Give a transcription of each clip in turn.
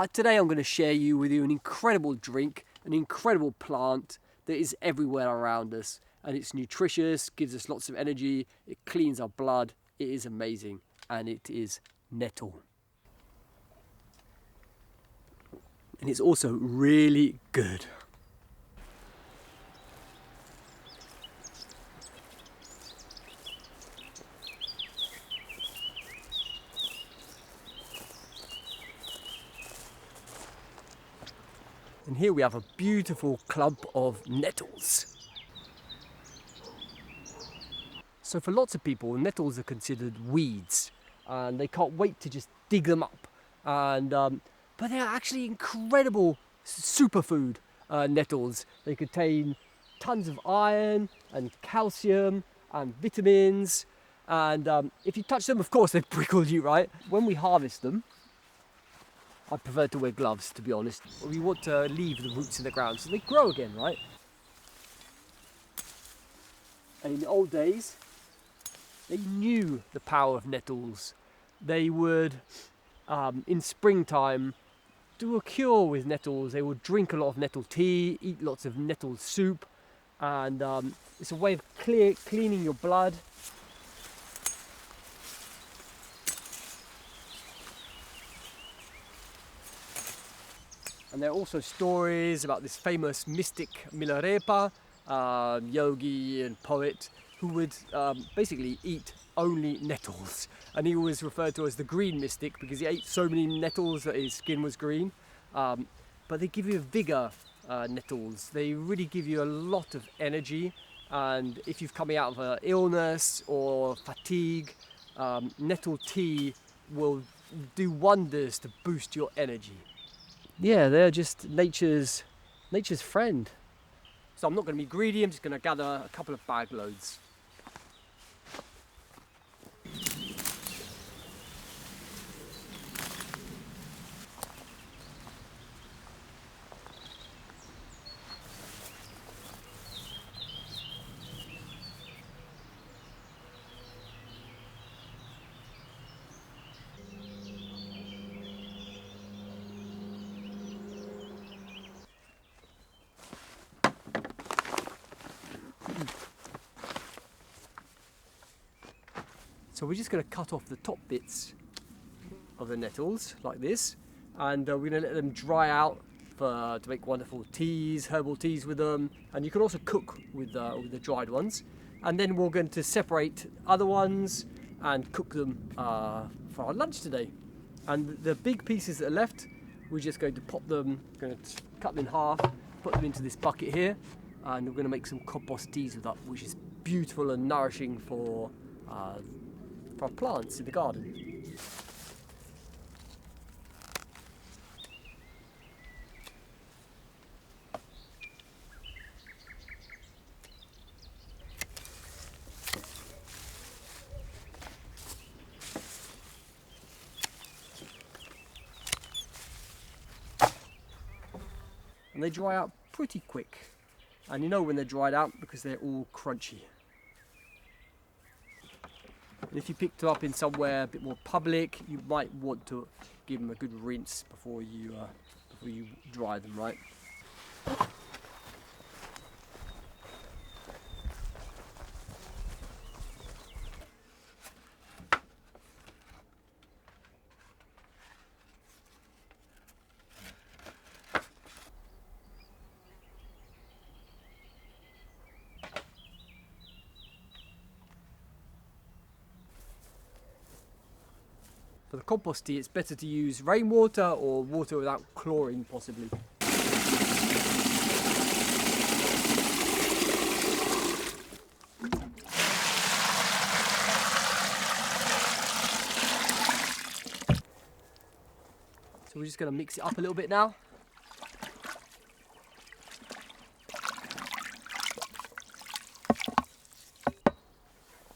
Today I'm going to share with you an incredible drink, an incredible plant that is everywhere around us, and it's nutritious, gives us lots of energy, it cleans our blood, it is amazing, and it is nettle. And it's also really good. And here we have a beautiful clump of nettles. So for lots of people, nettles are considered weeds, and they can't wait to just dig them up. But they're actually incredible superfood nettles. They contain tons of iron and calcium and vitamins. And if you touch them, of course, they prickle you, right? When we harvest them, I prefer to wear gloves, to be honest. We want to leave the roots in the ground so they grow again, right? And in the old days, they knew the power of nettles. They would, in springtime, do a cure with nettles. They would drink a lot of nettle tea, eat lots of nettle soup, and it's a way of cleaning your blood. And there are also stories about this famous mystic Milarepa, yogi and poet, who would basically eat only nettles. And he was referred to as the green mystic because he ate so many nettles that his skin was green. But they give you vigor, nettles. They really give you a lot of energy. And if you're coming out of an illness or fatigue, nettle tea will do wonders to boost your energy. Yeah, they're just nature's friend. So I'm not going to be greedy, I'm just going to gather a couple of bag loads. So we're just going to cut off the top bits of the nettles like this, and we're going to let them dry out to make wonderful teas, herbal teas with them. And you can also cook with the dried ones. And then we're going to separate other ones and cook them for our lunch today. And the big pieces that are left, we're just going to pop them, going to cut them in half, put them into this bucket here, and we're going to make some compost teas with that, which is beautiful and nourishing for our plants in the garden. And they dry out pretty quick. And you know when they're dried out because they're all crunchy. And if you picked them up in somewhere a bit more public, you might want to give them a good rinse before you dry them, right? For the compost tea, it's better to use rainwater or water without chlorine, possibly. So we're just going to mix it up a little bit now.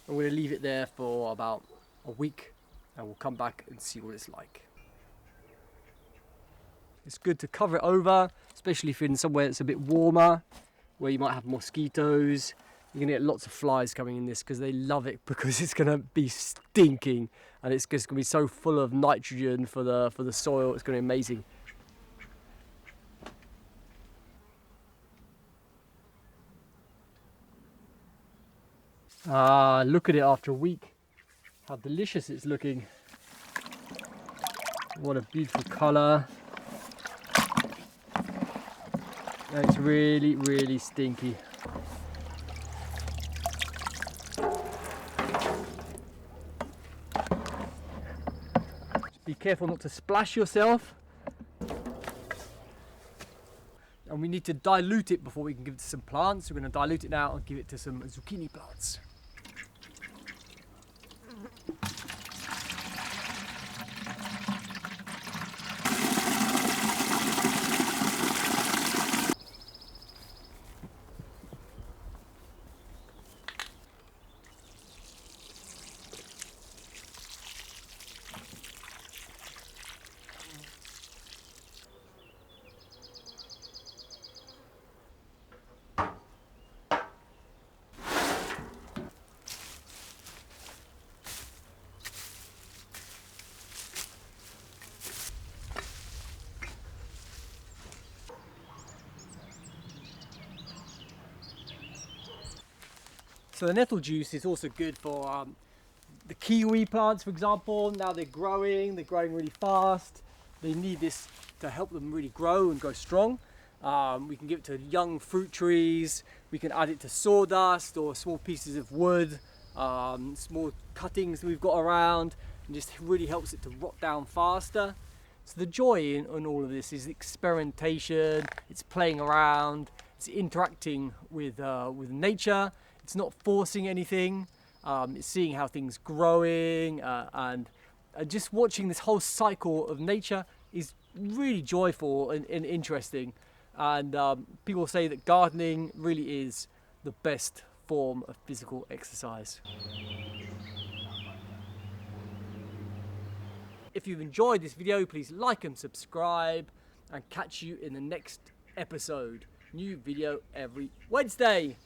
I'm going to leave it there for about a week. And we'll come back and see what it's like. It's good to cover it over, especially if you're in somewhere that's a bit warmer, where you might have mosquitoes. You're gonna get lots of flies coming in this because they love it, because it's gonna be stinking and it's just gonna be so full of nitrogen for the soil. It's gonna be amazing. Ah, look at it after a week. How delicious it's looking. What a beautiful colour. And it's really, really stinky. Just be careful not to splash yourself. And we need to dilute it before we can give it to some plants. We're going to dilute it now and give it to some zucchini plants. So the nettle juice is also good for the kiwi plants, for example. Now they're growing really fast. They need this to help them really grow and grow strong. We can give it to young fruit trees. We can add it to sawdust or small pieces of wood, small cuttings we've got around, and just really helps it to rot down faster. So the joy in all of this is experimentation. It's playing around. It's interacting with nature. It's not forcing anything. It's seeing how things growing and just watching this whole cycle of nature is really joyful and interesting. And people say that gardening really is the best form of physical exercise. If you've enjoyed this video, please like and subscribe, and catch you in the next episode. New video every Wednesday.